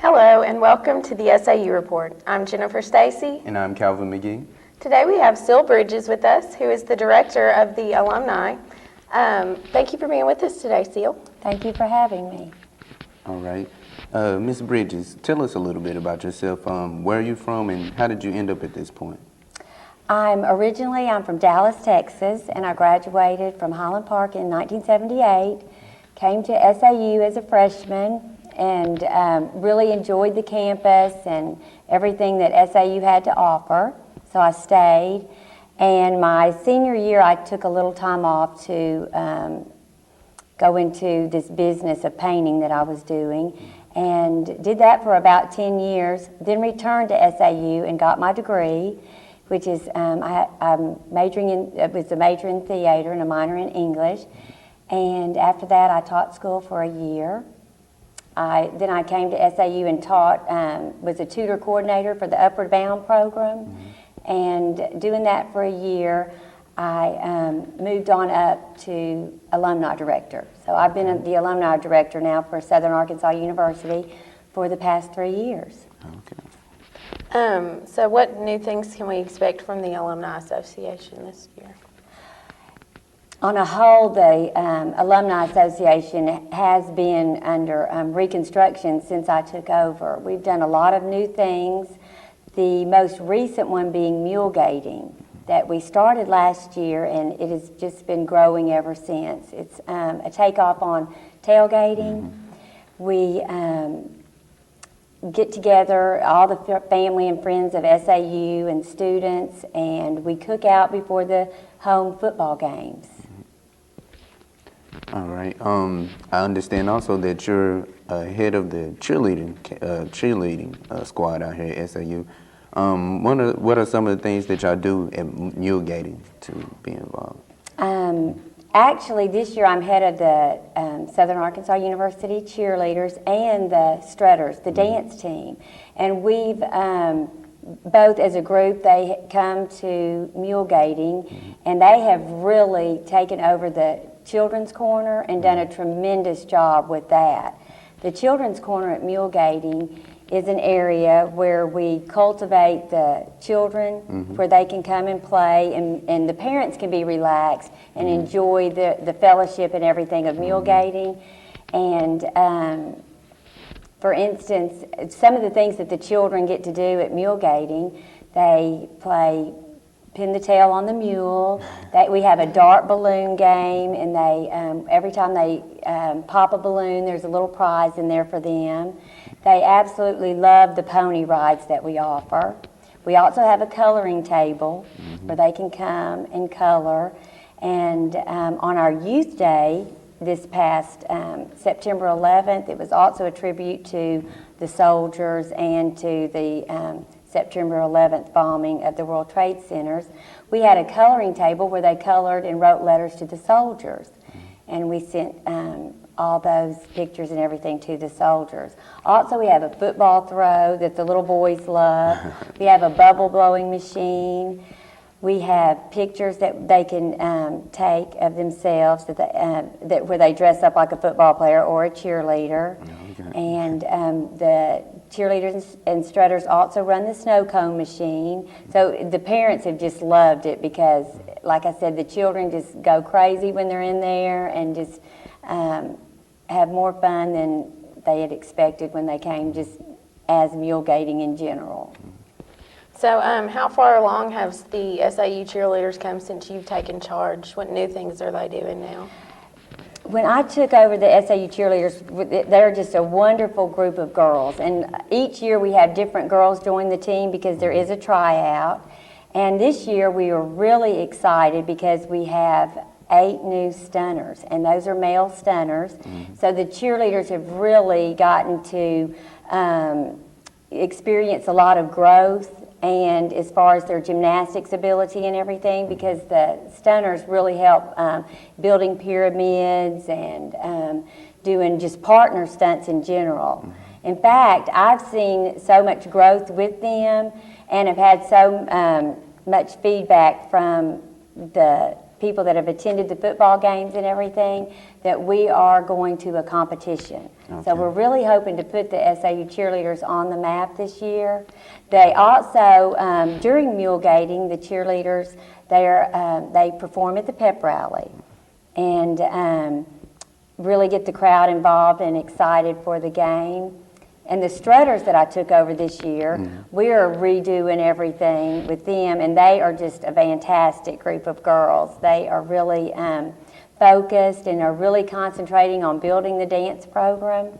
Hello and welcome to the SAU Report. I'm Jennifer Stacy. And I'm Calvin McGee. Today we have Ceil Bridges with us, who is the director of the Alumni. Thank you for being with us today, Ceil. Thank you for having me. All right. Ms. Bridges, tell us a little bit about yourself. Where are you from and how did you end up at this point? I'm from Dallas, Texas, and I graduated from Highland Park in 1978, came to SAU as a freshman, and really enjoyed the campus and everything that SAU had to offer, so I stayed. And my senior year, I took a little time off to go into this business of painting that I was doing, and did that for about 10 years, then returned to SAU and got my degree, which is, I'm majoring in, it was a major in theater and a minor in English. And after that, I taught school for a year. Then I came to SAU and taught, was a tutor coordinator for the Upward Bound program. And doing that for a year, I moved on up to Alumni Director. So I've been the Alumni Director now for Southern Arkansas University for the past 3 years. Okay. So what new things can we expect from the Alumni Association this year? On a whole, the Alumni Association has been under reconstruction since I took over. We've done a lot of new things, the most recent one being mule gating that we started last year, and it has just been growing ever since. It's a takeoff on tailgating. We get together, all the family and friends of SAU and students, and we cook out before the home football games. All right. I understand also that you're head of the cheerleading squad out here at SAU. What are some of the things that y'all do at mule gating to be involved? Actually, this year I'm head of the Southern Arkansas University cheerleaders and the Strutters, the dance team. And we've, both as a group, they come to mule gating, and they have really taken over the Children's Corner and done a tremendous job with that. The Children's Corner at mule gating is an area where we cultivate the children, where they can come and play, and the parents can be relaxed and enjoy the fellowship and everything of mule gating. And for instance, some of the things that the children get to do at mule gating, they play pin the tail on the mule. We have a dart balloon game, and they every time they pop a balloon, there's a little prize in there for them. They absolutely love the pony rides that we offer. We also have a coloring table where they can come and color. And on our Youth Day this past September 11th, it was also a tribute to the soldiers and to the September 11th bombing of the World Trade Centers. We had a coloring table where they colored and wrote letters to the soldiers. And we sent all those pictures and everything to the soldiers. Also, we have a football throw that the little boys love. We have a bubble blowing machine. We have pictures that they can take of themselves that where they dress up like a football player or a cheerleader. Okay. And the cheerleaders and strutters also run the snow cone machine. So the parents have just loved it because, like I said, the children just go crazy when they're in there and just have more fun than they had expected when they came just as mule gating in general. So how far along has the SAU cheerleaders come since you've taken charge? What new things are they doing now? When I took over the SAU cheerleaders, they're just a wonderful group of girls. And each year we have different girls join the team because there is a tryout. And this year we are really excited because we have 8 new stunners, and those are male stunners. So the cheerleaders have really gotten to experience a lot of growth, and as far as their gymnastics ability and everything, because the stunners really help building pyramids and doing just partner stunts in general. In fact, I've seen so much growth with them and have had so much feedback from the people that have attended the football games and everything, that we are going to a competition. Okay. So we're really hoping to put the SAU cheerleaders on the map this year. They also, during mule gating, the cheerleaders, they perform at the pep rally and really get the crowd involved and excited for the game. And the strutters that I took over this year, we are redoing everything with them, and they are just a fantastic group of girls. They are really focused and are really concentrating on building the dance program.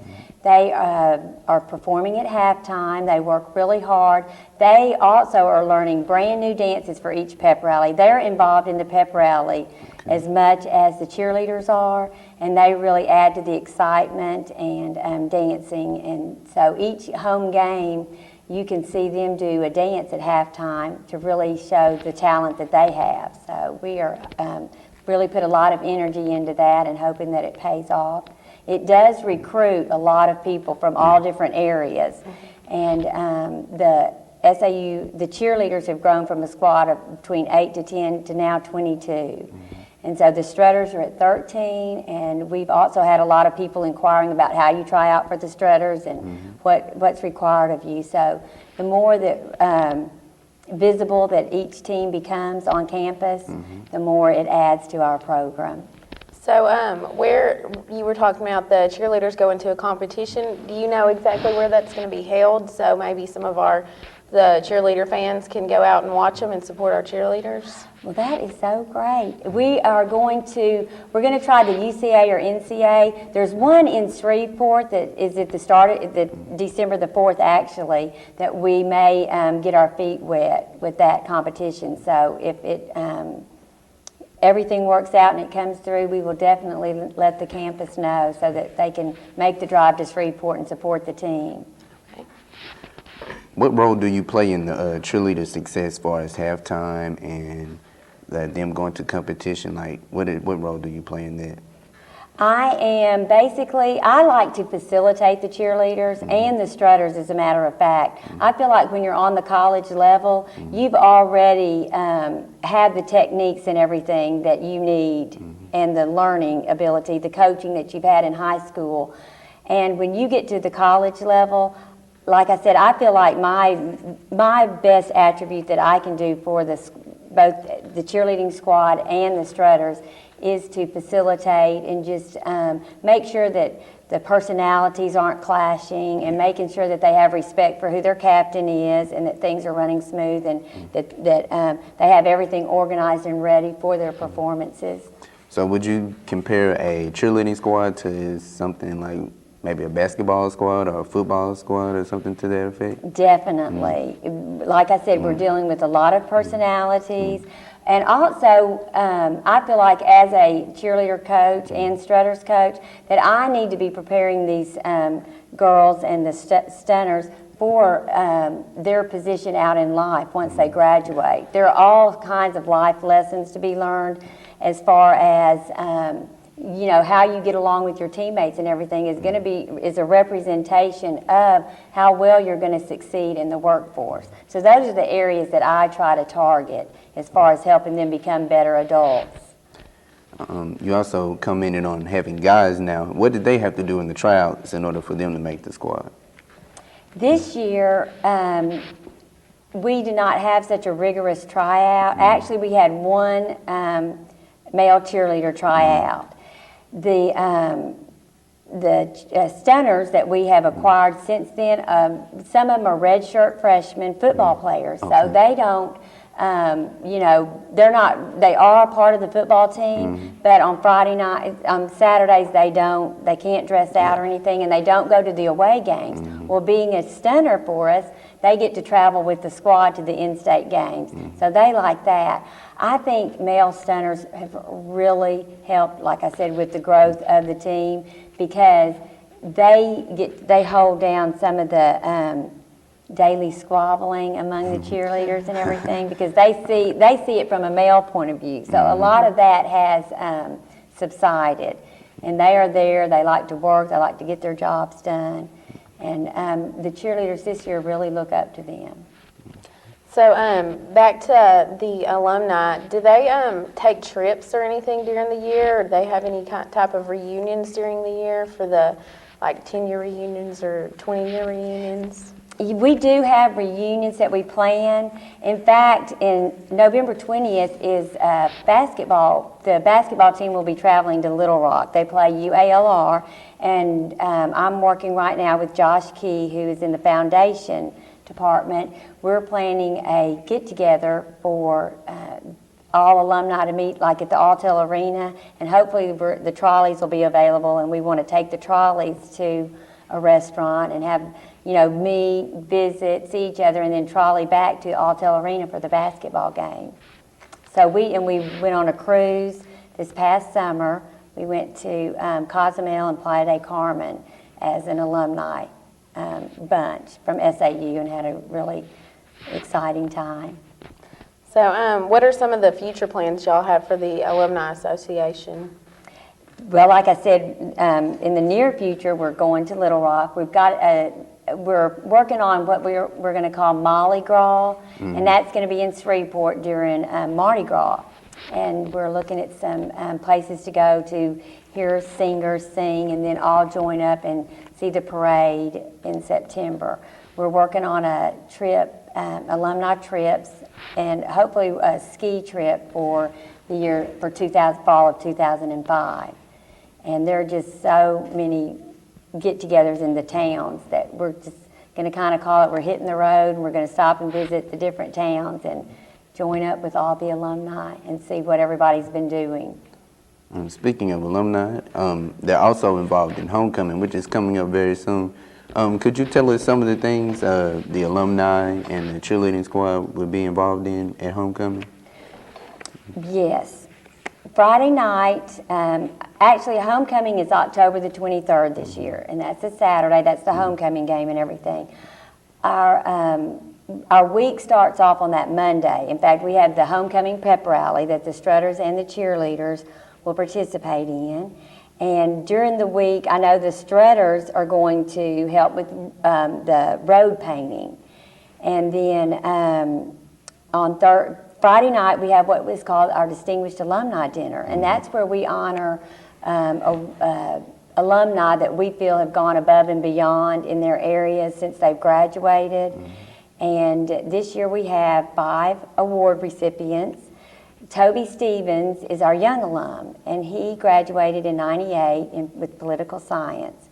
They are performing at halftime. They work really hard. They also are learning brand new dances for each pep rally. They're involved in the pep rally as much as the cheerleaders are, and they really add to the excitement and dancing. And so each home game, you can see them do a dance at halftime to really show the talent that they have. So we are really put a lot of energy into that and hoping that it pays off. It does recruit a lot of people from all different areas, and the SAU, the cheerleaders have grown from a squad of between 8 to 10 to now 22. And so the strutters are at 13, and we've also had a lot of people inquiring about how you try out for the strutters and what's required of you. So the more that visible that each team becomes on campus, the more it adds to our program. So where you were talking about the cheerleaders go into a competition, do you know exactly where that's going to be held? So maybe some of the cheerleader fans can go out and watch them and support our cheerleaders? Well, that is so great. We're going to try the UCA or NCA. There's one in Shreveport that is at the start of the December the 4th, actually, that we may get our feet wet with that competition. So if everything works out and it comes through, we will definitely let the campus know so that they can make the drive to Shreveport and support the team. What role do you play in the cheerleader success as far as halftime and them going to competition? Like, what role do you play in that? I like to facilitate the cheerleaders and the strutters, as a matter of fact. I feel like when you're on the college level, you've already had the techniques and everything that you need and the learning ability, the coaching that you've had in high school. And when you get to the college level, like I said, I feel like my best attribute that I can do for both the cheerleading squad and the strutters is to facilitate and just make sure that the personalities aren't clashing and making sure that they have respect for who their captain is and that things are running smooth and that they have everything organized and ready for their performances. So would you compare a cheerleading squad to something like maybe a basketball squad or a football squad or something to that effect? Definitely. Like I said, we're dealing with a lot of personalities. And also, I feel like as a cheerleader coach and strutters coach, that I need to be preparing these girls and the stunners for their position out in life once they graduate. There are all kinds of life lessons to be learned as far as how you get along with your teammates and everything is a representation of how well you're going to succeed in the workforce. So those are the areas that I try to target as far as helping them become better adults. You also commented on having guys now. What did they have to do in the tryouts in order for them to make the squad? This year, we did not have such a rigorous tryout. Actually, we had one male cheerleader tryout. The stunners that we have acquired since then, some of them are redshirt freshmen football players, so they don't, they are a part of the football team, but on Friday night, on Saturdays, they can't dress out or anything, and they don't go to the away games. Well, being a stunner for us, they get to travel with the squad to the in-state games, so they like that. I think male stunners have really helped, like I said, with the growth of the team because they hold down some of the daily squabbling among the cheerleaders and everything because they see it from a male point of view. So a lot of that has subsided, and they are there. They like to work. They like to get their jobs done, and the cheerleaders this year really look up to them. So, back to the alumni, do they take trips or anything during the year? Or do they have any type of reunions during the year for the, like, 10-year reunions or 20-year reunions? We do have reunions that we plan. In fact, in November 20th is basketball. The basketball team will be traveling to Little Rock. They play UALR, and I'm working right now with Josh Key, who is in the foundation department. We're planning a get-together for all alumni to meet, like at the Autel Arena, and hopefully the trolleys will be available, and we want to take the trolleys to a restaurant and have, meet, visit, see each other, and then trolley back to Autel Arena for the basketball game. So we went on a cruise this past summer. We went to Cozumel and Playa del Carmen as an alumni bunch from SAU and had a really exciting time. So, what are some of the future plans y'all have for the Alumni Association? Well, like I said, in the near future, we're going to Little Rock. We're working on what we're going to call Molly Gras, and that's going to be in Shreveport during Mardi Gras. And we're looking at some places to go to hear singers sing and then all join up and see the parade in September. We're working on a trip, alumni trips, and hopefully a ski trip for the year for fall of 2005. And there are just so many get-togethers in the towns that we're just going to kind of call it, we're hitting the road, and we're going to stop and visit the different towns and join up with all the alumni and see what everybody's been doing. Speaking of alumni, they're also involved in homecoming, which is coming up very soon. Could you tell us some of the things the alumni and the cheerleading squad would be involved in at homecoming? Yes. Friday night, actually homecoming is October the 23rd this year, and that's a Saturday. That's the homecoming game and everything. Our week starts off on that Monday. In fact, we have the homecoming pep rally that the strutters and the cheerleaders will participate in. And during the week, I know the strutters are going to help with the road painting. And then on Friday night, we have what was called our Distinguished Alumni Dinner, and that's where we honor alumni that we feel have gone above and beyond in their areas since they've graduated. And this year we have 5 award recipients. Toby Stevens is our young alum, and he graduated in '98 with political science.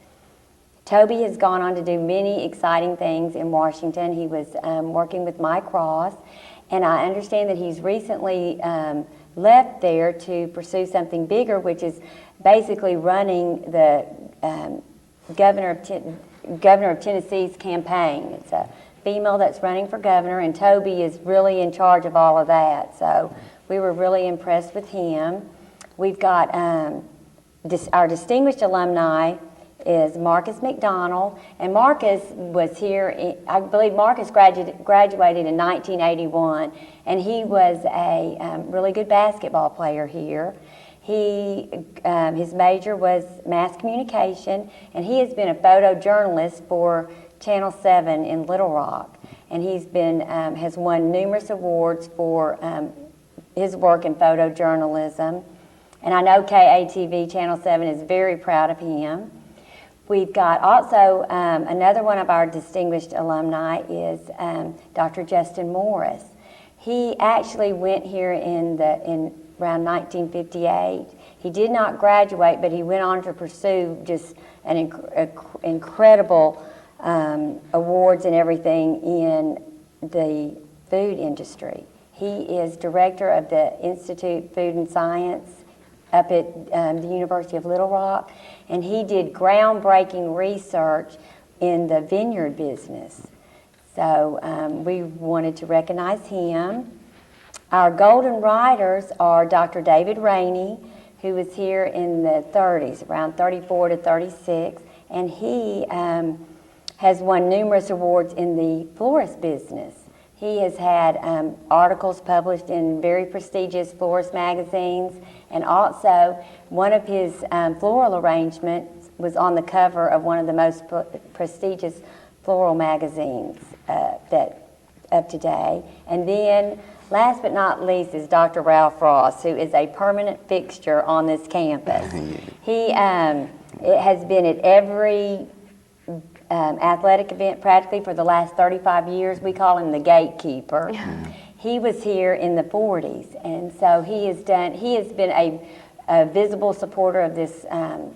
Toby has gone on to do many exciting things in Washington. He was working with Mike Ross, and I understand that he's recently left there to pursue something bigger, which is basically running the governor of Tennessee's campaign. It's a female that's running for governor, and Toby is really in charge of all of that. So we were really impressed with him. We've got our distinguished alumni is Marcus McDonald, and Marcus was here, I believe Marcus graduated in 1981, and he was a really good basketball player here. His major was mass communication, and he has been a photojournalist for Channel 7 in Little Rock, and he's been has won numerous awards for his work in photojournalism. And I know KATV Channel 7 is very proud of him. We've got also another one of our distinguished alumni is Dr. Justin Morris. He actually went here in around 1958. He did not graduate, but he went on to pursue just an incredible awards and everything in the food industry. He is director of the Institute Food and Science up at the University of Little Rock, and he did groundbreaking research in the vineyard business. So we wanted to recognize him. Our Golden Riders are Dr. David Rainey, who was here in the 30s, around 34 to 36, and he has won numerous awards in the florist business. He has had articles published in very prestigious florist magazines, and also one of his floral arrangements was on the cover of one of the most prestigious floral magazines that of today. And then, last but not least, is Dr. Ralph Ross, who is a permanent fixture on this campus. He has been at every athletic event practically for the last 35 years. We call him the gatekeeper. He was here in the 40s, and so he has been a visible supporter of this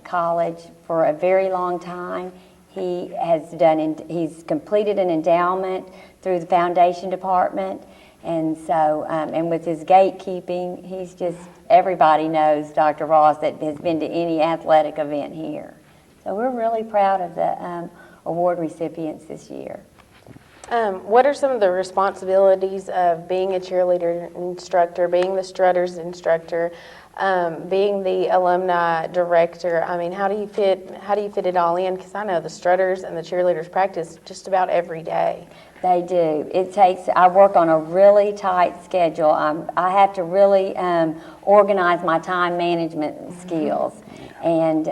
college for a very long time. He's completed an endowment through the foundation department, and so, and with his gatekeeping, he's just, everybody knows Dr. Ross that has been to any athletic event here. So we're really proud of the award recipients this year. What are some of the responsibilities of being a cheerleader instructor, being the Strutters instructor, being the alumni director? I mean, how do you fit it all in? Because I know the Strutters and the cheerleaders practice just about every day. They do. I work on a really tight schedule. I have to really organize my time management skills. And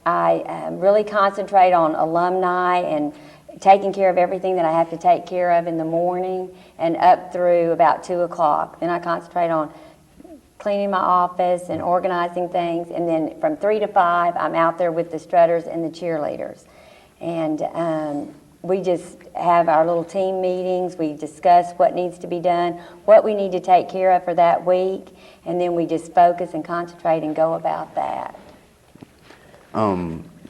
I really concentrate on alumni and taking care of everything that I have to take care of in the morning and up through about 2 o'clock. Then I concentrate on cleaning my office and organizing things. And then from 3 to 5, I'm out there with the Strutters and the cheerleaders. And we just have our little team meetings. We discuss what needs to be done, what we need to take care of for that week, and then we just focus and concentrate and go about that.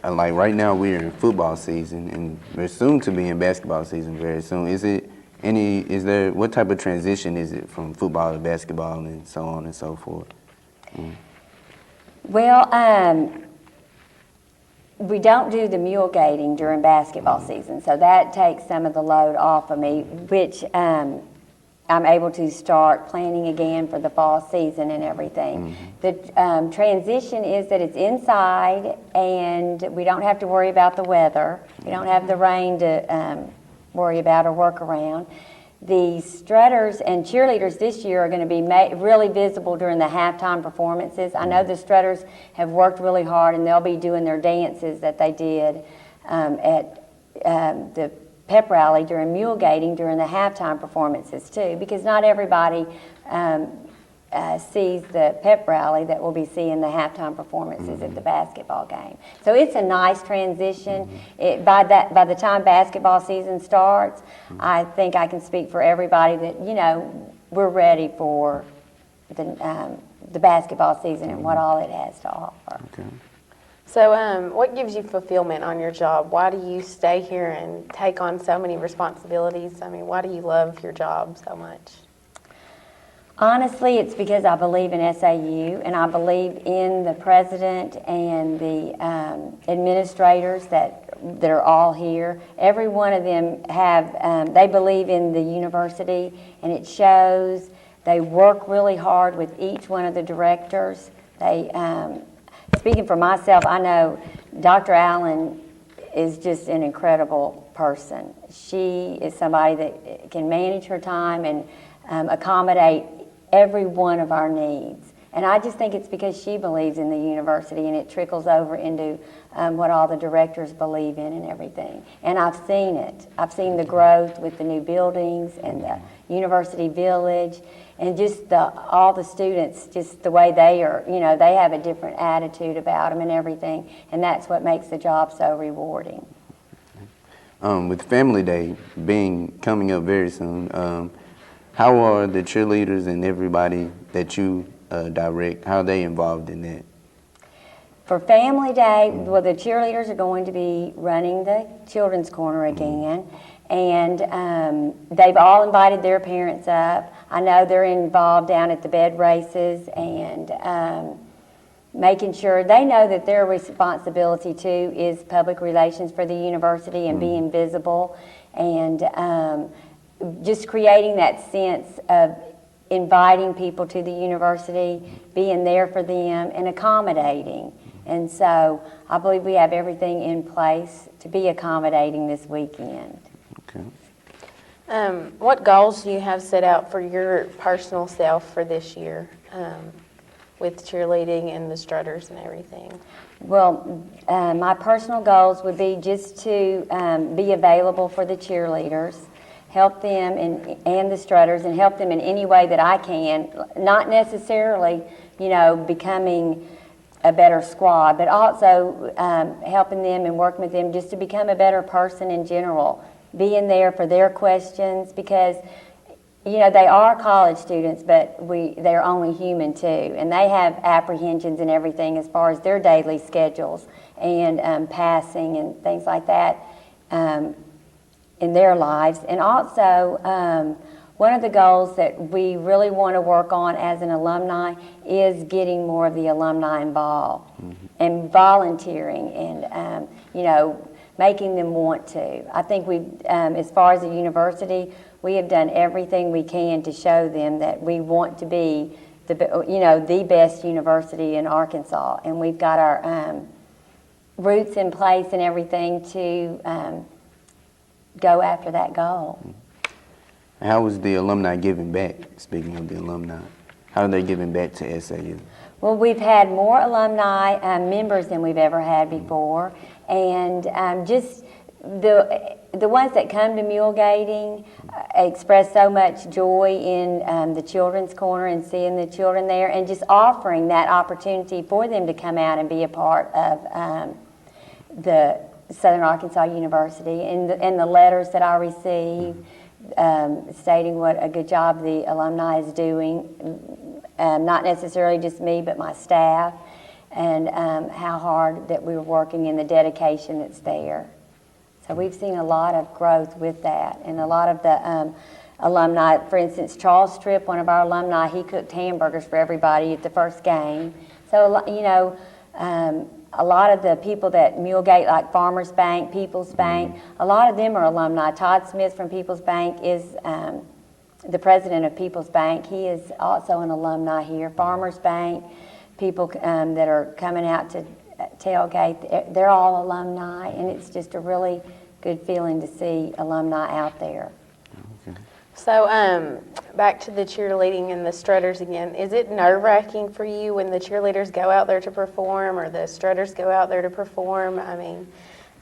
Like right now we're in football season, and we're soon to be in basketball season very soon. What type of transition is it from football to basketball and so on and so forth? Well, we don't do the mule gating during basketball season, so that takes some of the load off of me, which I'm able to start planning again for the fall season and everything. The transition is that it's inside and we don't have to worry about the weather. We don't have the rain to worry about or work around. The Strutters and cheerleaders this year are going to be really visible during the halftime performances. I know the Strutters have worked really hard and they'll be doing their dances that they did at the pep rally during mule gating during the halftime performances too, because not everybody sees the pep rally that will be seeing the halftime performances at the basketball game. So it's a nice transition. By the time basketball season starts, I think I can speak for everybody that, you know, we're ready for the basketball season and what all it has to offer. Okay. So what gives you fulfillment on your job? Why do you stay here and take on so many responsibilities? I mean, why do you love your job so much? Honestly, it's because I believe in SAU and I believe in the president and the administrators that are all here. Every one of them they believe in the university, and it shows. They work really hard with each one of the directors. Speaking for myself, I know Dr. Allen is just an incredible person. She is somebody that can manage her time and accommodate every one of our needs. And I just think it's because she believes in the university and it trickles over into what all the directors believe in and everything. And I've seen it. I've seen the growth with the new buildings and the university village and just all the students, just the way they are, you know, they have a different attitude about them and everything. And that's what makes the job so rewarding. With Family Day coming up very soon, how are the cheerleaders and everybody that you direct, how are they involved in that? For Family Day, well, the cheerleaders are going to be running the Children's Corner again, and they've all invited their parents up. I know they're involved down at the bed races and making sure they know that their responsibility too is public relations for the university and being visible and just creating that sense of inviting people to the university, being there for them, and accommodating. And so I believe we have everything in place to be accommodating this weekend. Okay. What goals do you have set out for your personal self for this year with cheerleading and the Strutters and everything? Well, my personal goals would be just to be available for the cheerleaders, help them and the Strutters, and help them in any way that I can, not necessarily, becoming a better squad, but also helping them and working with them just to become a better person in general, being there for their questions, because they are college students, but they're only human too, and they have apprehensions and everything as far as their daily schedules and passing and things like that in their lives. And also, one of the goals that we really want to work on as an alumni is getting more of the alumni involved and volunteering and, making them want to. I think as far as a university, we have done everything we can to show them that we want to be the best university in Arkansas, and we've got our roots in place and everything to go after that goal. How was the alumni giving back? Speaking of the alumni, how are they giving back to SAU? Well, we've had more alumni members than we've ever had before, and just the ones that come to mule gating express so much joy in the children's corner and seeing the children there, and just offering that opportunity for them to come out and be a part of the Southern Arkansas University, and the letters that I receive stating what a good job the alumni is doing, not necessarily just me, but my staff, and how hard that we were working and the dedication that's there. So we've seen a lot of growth with that, and a lot of the alumni, for instance, Charles Tripp, one of our alumni, he cooked hamburgers for everybody at the first game. So, a lot of the people that Mulegate, like Farmers Bank, People's Bank, a lot of them are alumni. Todd Smith from People's Bank is the president of People's Bank. He is also an alumni here. Farmers Bank, people that are coming out to tailgate, they're all alumni, and it's just a really good feeling to see alumni out there. Okay. So back to the cheerleading and the Strutters again. Is it nerve-wracking for you when the cheerleaders go out there to perform or the Strutters go out there to perform? I mean,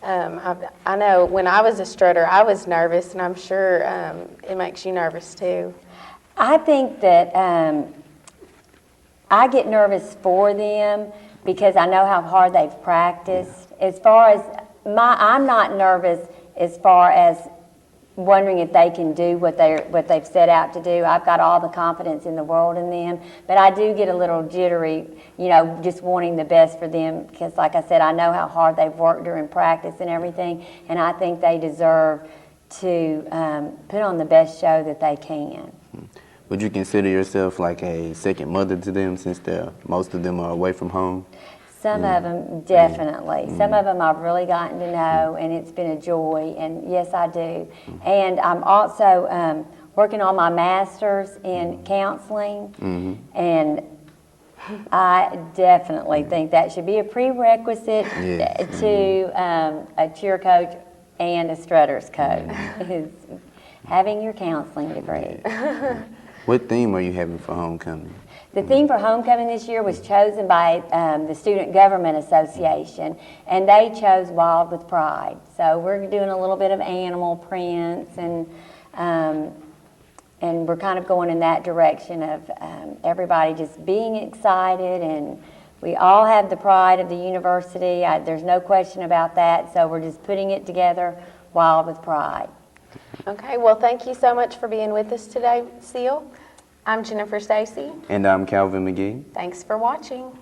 I know when I was a Strutter, I was nervous, and I'm sure it makes you nervous too. I think that I get nervous for them because I know how hard they've practiced. As far as I'm not nervous as far as wondering if they can do what they've set out to do. I've got all the confidence in the world in them, but I do get a little jittery, just wanting the best for them, because like I said, I know how hard they've worked during practice and everything, and I think they deserve to put on the best show that they can. Would you consider yourself like a second mother to them, since most of them are away from home? Some of them, definitely. Some of them I've really gotten to know, and it's been a joy, and yes, I do. And I'm also working on my master's in counseling, and I definitely think that should be a prerequisite to a cheer coach and a Strutters coach, is having your counseling degree. What theme are you having for homecoming? The theme for homecoming this year was chosen by the Student Government Association, and they chose Wild with Pride. So we're doing a little bit of animal prints, and we're kind of going in that direction of everybody just being excited, and we all have the pride of the university. There's no question about that, so we're just putting it together, Wild with Pride. Okay, well, thank you so much for being with us today, Ceil. I'm Jennifer Stacy. And I'm Calvin McGee. Thanks for watching.